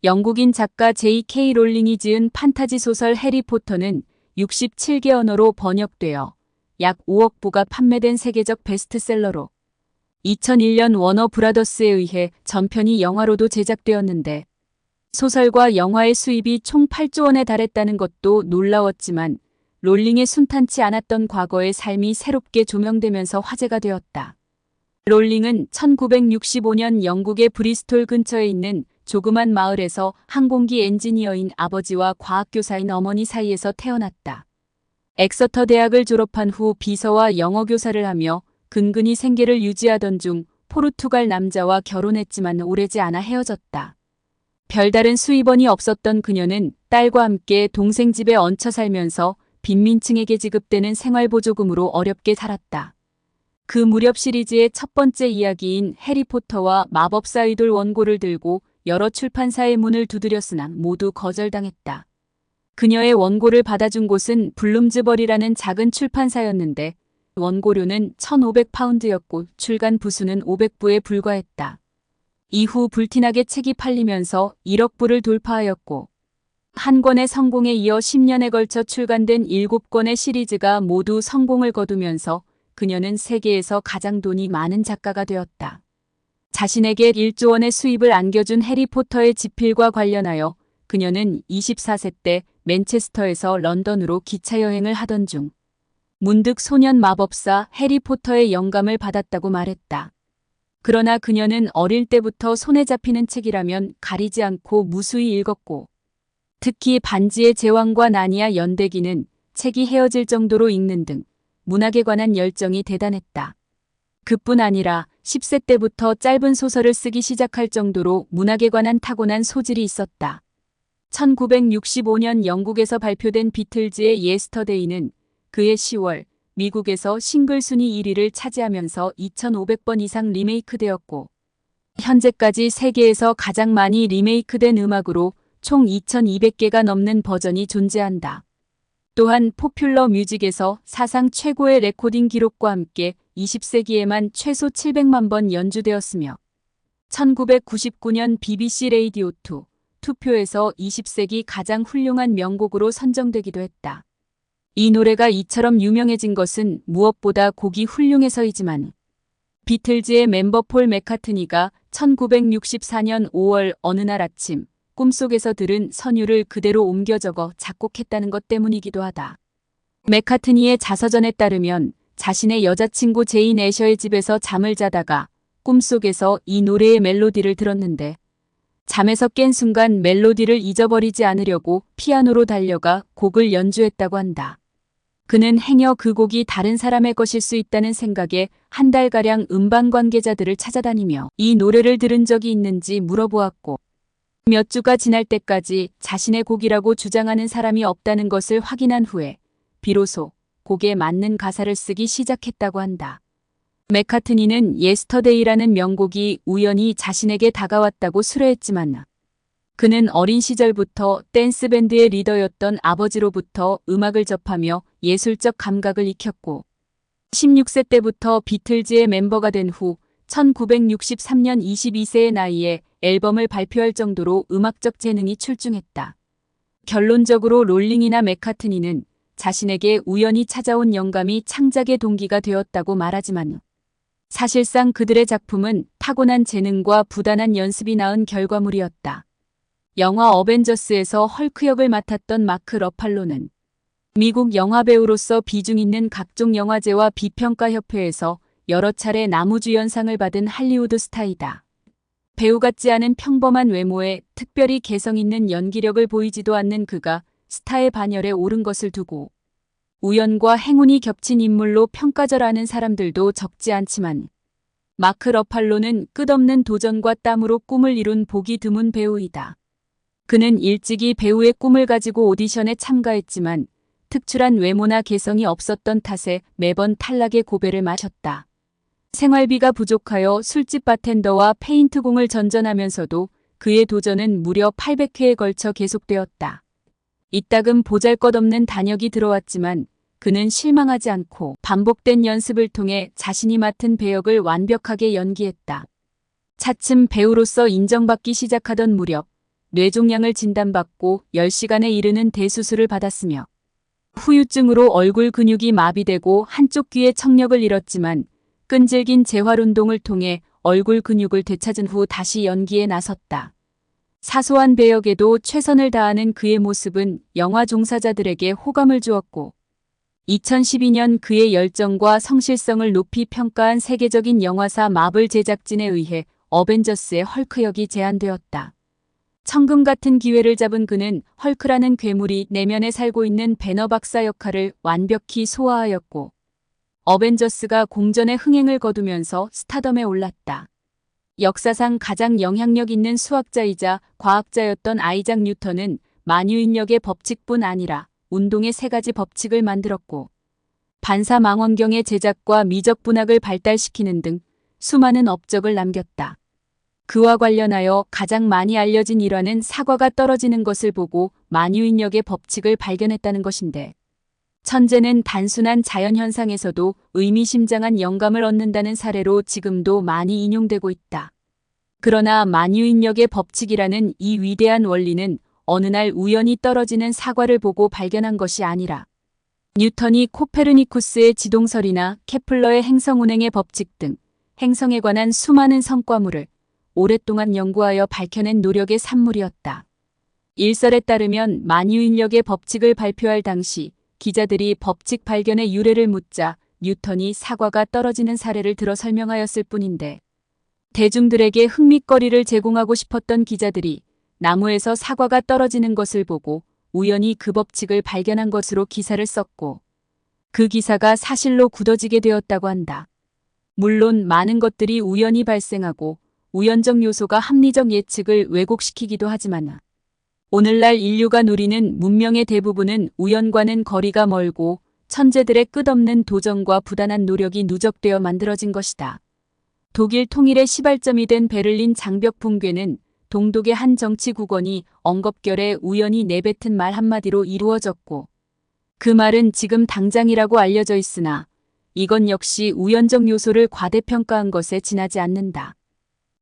영국인 작가 J.K. 롤링이 지은 판타지 소설 해리포터는 67개 언어로 번역되어 약 5억 부가 판매된 세계적 베스트셀러로 2001년 워너 브라더스에 의해 전편이 영화로도 제작되었는데 소설과 영화의 수입이 총 8조 원에 달했다는 것도 놀라웠지만 롤링의 순탄치 않았던 과거의 삶이 새롭게 조명되면서 화제가 되었다. 롤링은 1965년 영국의 브리스톨 근처에 있는 조그만 마을에서 항공기 엔지니어인 아버지와 과학교사인 어머니 사이에서 태어났다. 엑서터 대학을 졸업한 후 비서와 영어 교사를 하며 근근히 생계를 유지하던 중 포르투갈 남자와 결혼했지만 오래지 않아 헤어졌다. 별다른 수입원이 없었던 그녀는 딸과 함께 동생 집에 얹혀 살면서 빈민층에게 지급되는 생활보조금으로 어렵게 살았다. 그 무렵 시리즈의 첫 번째 이야기인 해리포터와 마법사 의돌 원고를 들고 여러 출판사의 문을 두드렸으나 모두 거절당했다. 그녀의 원고를 받아준 곳은 블룸즈버리라는 작은 출판사였는데 원고료는 1,500파운드였고 출간 부수는 500부에 불과했다. 이후 불티나게 책이 팔리면서 1억 부를 돌파하였고 한 권의 성공에 이어 10년에 걸쳐 출간된 7권의 시리즈가 모두 성공을 거두면서 그녀는 세계에서 가장 돈이 많은 작가가 되었다. 자신에게 1조 원의 수입을 안겨준 해리포터의 집필과 관련하여 그녀는 24세 때 맨체스터에서 런던으로 기차 여행을 하던 중 문득 소년 마법사 해리포터의 영감을 받았다고 말했다. 그러나 그녀는 어릴 때부터 손에 잡히는 책이라면 가리지 않고 무수히 읽었고 특히 반지의 제왕과 나니아 연대기는 책이 헤어질 정도로 읽는 등 문학에 관한 열정이 대단했다. 그뿐 아니라 10세 때부터 짧은 소설을 쓰기 시작할 정도로 문학에 관한 타고난 소질이 있었다. 1965년 영국에서 발표된 비틀즈의 예스터데이는 그해 10월 미국에서 싱글 순위 1위를 차지하면서 2,500번 이상 리메이크되었고 현재까지 세계에서 가장 많이 리메이크된 음악으로 총 2,200개가 넘는 버전이 존재한다. 또한 포퓰러 뮤직에서 사상 최고의 레코딩 기록과 함께 20세기에만 최소 700만 번 연주되었으며 1999년 BBC 레이디오 2 투표에서 20세기 가장 훌륭한 명곡으로 선정되기도 했다. 이 노래가 이처럼 유명해진 것은 무엇보다 곡이 훌륭해서이지만 비틀즈의 멤버 폴 맥카트니가 1964년 5월 어느 날 아침 꿈속에서 들은 선율을 그대로 옮겨 적어 작곡했다는 것 때문이기도 하다. 맥카트니의 자서전에 따르면 자신의 여자친구 제인 애셔의 집에서 잠을 자다가 꿈속에서 이 노래의 멜로디를 들었는데 잠에서 깬 순간 멜로디를 잊어버리지 않으려고 피아노로 달려가 곡을 연주했다고 한다. 그는 행여 그 곡이 다른 사람의 것일 수 있다는 생각에 한 달가량 음반 관계자들을 찾아다니며 이 노래를 들은 적이 있는지 물어보았고 몇 주가 지날 때까지 자신의 곡이라고 주장하는 사람이 없다는 것을 확인한 후에 비로소 곡에 맞는 가사를 쓰기 시작했다고 한다. 맥카트니는 예스터데이라는 명곡이 우연히 자신에게 다가왔다고 수려했지만 그는 어린 시절부터 댄스밴드의 리더였던 아버지로부터 음악을 접하며 예술적 감각을 익혔고 16세 때부터 비틀즈의 멤버가 된 후 1963년 22세의 나이에 앨범을 발표할 정도로 음악적 재능이 출중했다. 결론적으로 롤링이나 맥카트니는 자신에게 우연히 찾아온 영감이 창작의 동기가 되었다고 말하지만 사실상 그들의 작품은 타고난 재능과 부단한 연습이 낳은 결과물이었다. 영화 어벤져스에서 헐크 역을 맡았던 마크 러팔로는 미국 영화배우로서 비중 있는 각종 영화제와 비평가협회에서 여러 차례 나무주연상을 받은 할리우드 스타이다. 배우 같지 않은 평범한 외모에 특별히 개성 있는 연기력을 보이지도 않는 그가 스타의 반열에 오른 것을 두고 우연과 행운이 겹친 인물로 평가절하는 사람들도 적지 않지만 마크 러팔로는 끝없는 도전과 땀으로 꿈을 이룬 보기 드문 배우이다. 그는 일찍이 배우의 꿈을 가지고 오디션에 참가했지만 특출한 외모나 개성이 없었던 탓에 매번 탈락의 고배를 마셨다. 생활비가 부족하여 술집 바텐더와 페인트공을 전전하면서도 그의 도전은 무려 800회에 걸쳐 계속되었다. 이따금 보잘것없는 단역이 들어왔지만 그는 실망하지 않고 반복된 연습을 통해 자신이 맡은 배역을 완벽하게 연기했다. 차츰 배우로서 인정받기 시작하던 무렵 뇌종양을 진단받고 10시간에 이르는 대수술을 받았으며 후유증으로 얼굴 근육이 마비되고 한쪽 귀의 청력을 잃었지만 끈질긴 재활운동을 통해 얼굴 근육을 되찾은 후 다시 연기에 나섰다. 사소한 배역에도 최선을 다하는 그의 모습은 영화 종사자들에게 호감을 주었고 2012년 그의 열정과 성실성을 높이 평가한 세계적인 영화사 마블 제작진에 의해 어벤져스의 헐크 역이 제안되었다. 천금 같은 기회를 잡은 그는 헐크라는 괴물이 내면에 살고 있는 배너 박사 역할을 완벽히 소화하였고 어벤져스가 공전의 흥행을 거두면서 스타덤에 올랐다. 역사상 가장 영향력 있는 수학자이자 과학자였던 아이작 뉴턴은 만유인력의 법칙뿐 아니라 운동의 3가지 법칙을 만들었고 반사망원경의 제작과 미적분학을 발달시키는 등 수많은 업적을 남겼다. 그와 관련하여 가장 많이 알려진 일화는 사과가 떨어지는 것을 보고 만유인력의 법칙을 발견했다는 것인데 천재는 단순한 자연현상에서도 의미심장한 영감을 얻는다는 사례로 지금도 많이 인용되고 있다. 그러나 만유인력의 법칙이라는 이 위대한 원리는 어느 날 우연히 떨어지는 사과를 보고 발견한 것이 아니라 뉴턴이 코페르니쿠스의 지동설이나 케플러의 행성운행의 법칙 등 행성에 관한 수많은 성과물을 오랫동안 연구하여 밝혀낸 노력의 산물이었다. 일설에 따르면 만유인력의 법칙을 발표할 당시 기자들이 법칙 발견의 유래를 묻자 뉴턴이 사과가 떨어지는 사례를 들어 설명하였을 뿐인데 대중들에게 흥미거리를 제공하고 싶었던 기자들이 나무에서 사과가 떨어지는 것을 보고 우연히 그 법칙을 발견한 것으로 기사를 썼고 그 기사가 사실로 굳어지게 되었다고 한다. 물론 많은 것들이 우연히 발생하고 우연적 요소가 합리적 예측을 왜곡시키기도 하지만 오늘날 인류가 누리는 문명의 대부분은 우연과는 거리가 멀고 천재들의 끝없는 도전과 부단한 노력이 누적되어 만들어진 것이다. 독일 통일의 시발점이 된 베를린 장벽 붕괴는 동독의 한 정치 국원이 엉겁결에 우연히 내뱉은 말 한마디로 이루어졌고 그 말은 지금 당장이라고 알려져 있으나 이건 역시 우연적 요소를 과대평가한 것에 지나지 않는다.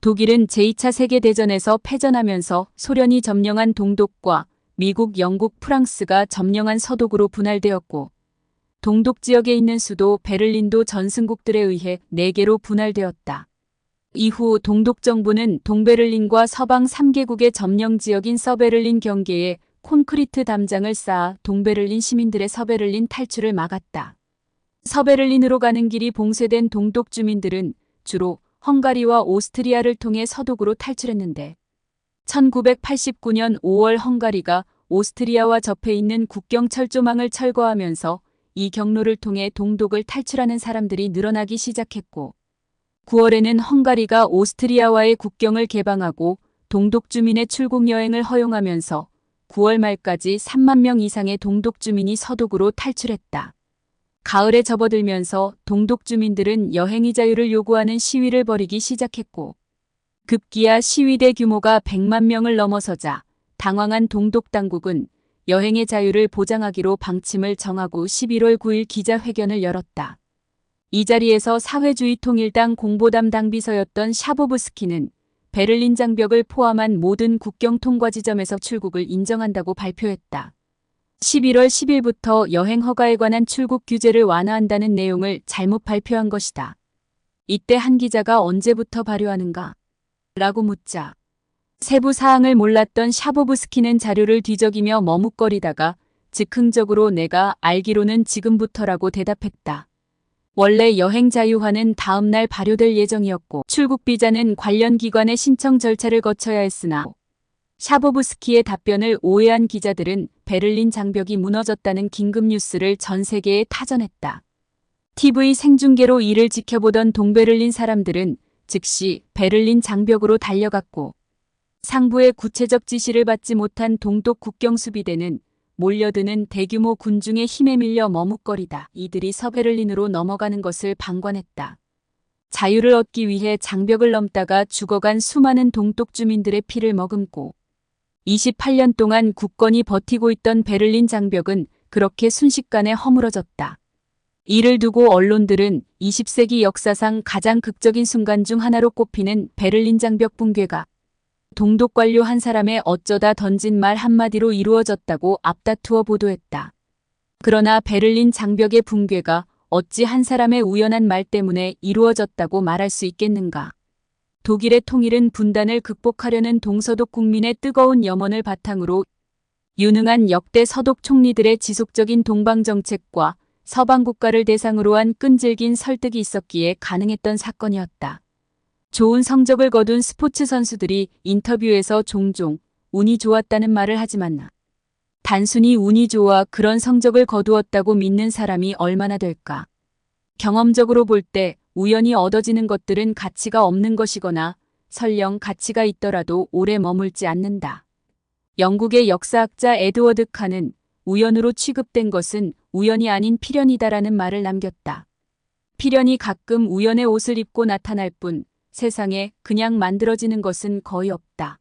독일은 제2차 세계대전에서 패전하면서 소련이 점령한 동독과 미국, 영국, 프랑스가 점령한 서독으로 분할되었고 동독 지역에 있는 수도 베를린도 전승국들에 의해 4개로 분할되었다. 이후 동독 정부는 동베를린과 서방 3개국의 점령 지역인 서베를린 경계에 콘크리트 담장을 쌓아 동베를린 시민들의 서베를린 탈출을 막았다. 서베를린으로 가는 길이 봉쇄된 동독 주민들은 주로 헝가리와 오스트리아를 통해 서독으로 탈출했는데 1989년 5월 헝가리가 오스트리아와 접해 있는 국경 철조망을 철거하면서 이 경로를 통해 동독을 탈출하는 사람들이 늘어나기 시작했고 9월에는 헝가리가 오스트리아와의 국경을 개방하고 동독 주민의 출국 여행을 허용하면서 9월 말까지 3만 명 이상의 동독 주민이 서독으로 탈출했다. 가을에 접어들면서 동독 주민들은 여행의 자유를 요구하는 시위를 벌이기 시작했고 급기야 시위대 규모가 100만 명을 넘어서자 당황한 동독 당국은 여행의 자유를 보장하기로 방침을 정하고 11월 9일 기자회견을 열었다. 이 자리에서 사회주의 통일당 공보담당 비서였던 샤보브스키는 베를린 장벽을 포함한 모든 국경 통과 지점에서 출국을 인정한다고 발표했다. 11월 10일부터 여행 허가에 관한 출국 규제를 완화한다는 내용을 잘못 발표한 것이다. 이때 한 기자가 언제부터 발효하는가? 라고 묻자 세부 사항을 몰랐던 샤보브스키는 자료를 뒤적이며 머뭇거리다가 즉흥적으로 내가 알기로는 지금부터라고 대답했다. 원래 여행 자유화는 다음 날 발효될 예정이었고 출국 비자는 관련 기관의 신청 절차를 거쳐야 했으나 샤보브스키의 답변을 오해한 기자들은 베를린 장벽이 무너졌다는 긴급 뉴스를 전 세계에 타전했다. TV 생중계로 이를 지켜보던 동베를린 사람들은 즉시 베를린 장벽으로 달려갔고 상부의 구체적 지시를 받지 못한 동독 국경수비대는 몰려드는 대규모 군중의 힘에 밀려 머뭇거리다 이들이 서베를린으로 넘어가는 것을 방관했다. 자유를 얻기 위해 장벽을 넘다가 죽어간 수많은 동독 주민들의 피를 머금고 28년 동안 굳건히 버티고 있던 베를린 장벽은 그렇게 순식간에 허물어졌다. 이를 두고 언론들은 20세기 역사상 가장 극적인 순간 중 하나로 꼽히는 베를린 장벽 붕괴가 동독 관료 한 사람의 어쩌다 던진 말 한마디로 이루어졌다고 앞다투어 보도했다. 그러나 베를린 장벽의 붕괴가 어찌 한 사람의 우연한 말 때문에 이루어졌다고 말할 수 있겠는가. 독일의 통일은 분단을 극복하려는 동서독 국민의 뜨거운 염원을 바탕으로 유능한 역대 서독 총리들의 지속적인 동방정책과 서방 국가를 대상으로 한 끈질긴 설득이 있었기에 가능했던 사건이었다. 좋은 성적을 거둔 스포츠 선수들이 인터뷰에서 종종 운이 좋았다는 말을 하지만 단순히 운이 좋아 그런 성적을 거두었다고 믿는 사람이 얼마나 될까? 경험적으로 볼 때 우연히 얻어지는 것들은 가치가 없는 것이거나 설령 가치가 있더라도 오래 머물지 않는다. 영국의 역사학자 에드워드 칸은 우연으로 취급된 것은 우연이 아닌 필연이다라는 말을 남겼다. 필연이 가끔 우연의 옷을 입고 나타날 뿐 세상에 그냥 만들어지는 것은 거의 없다.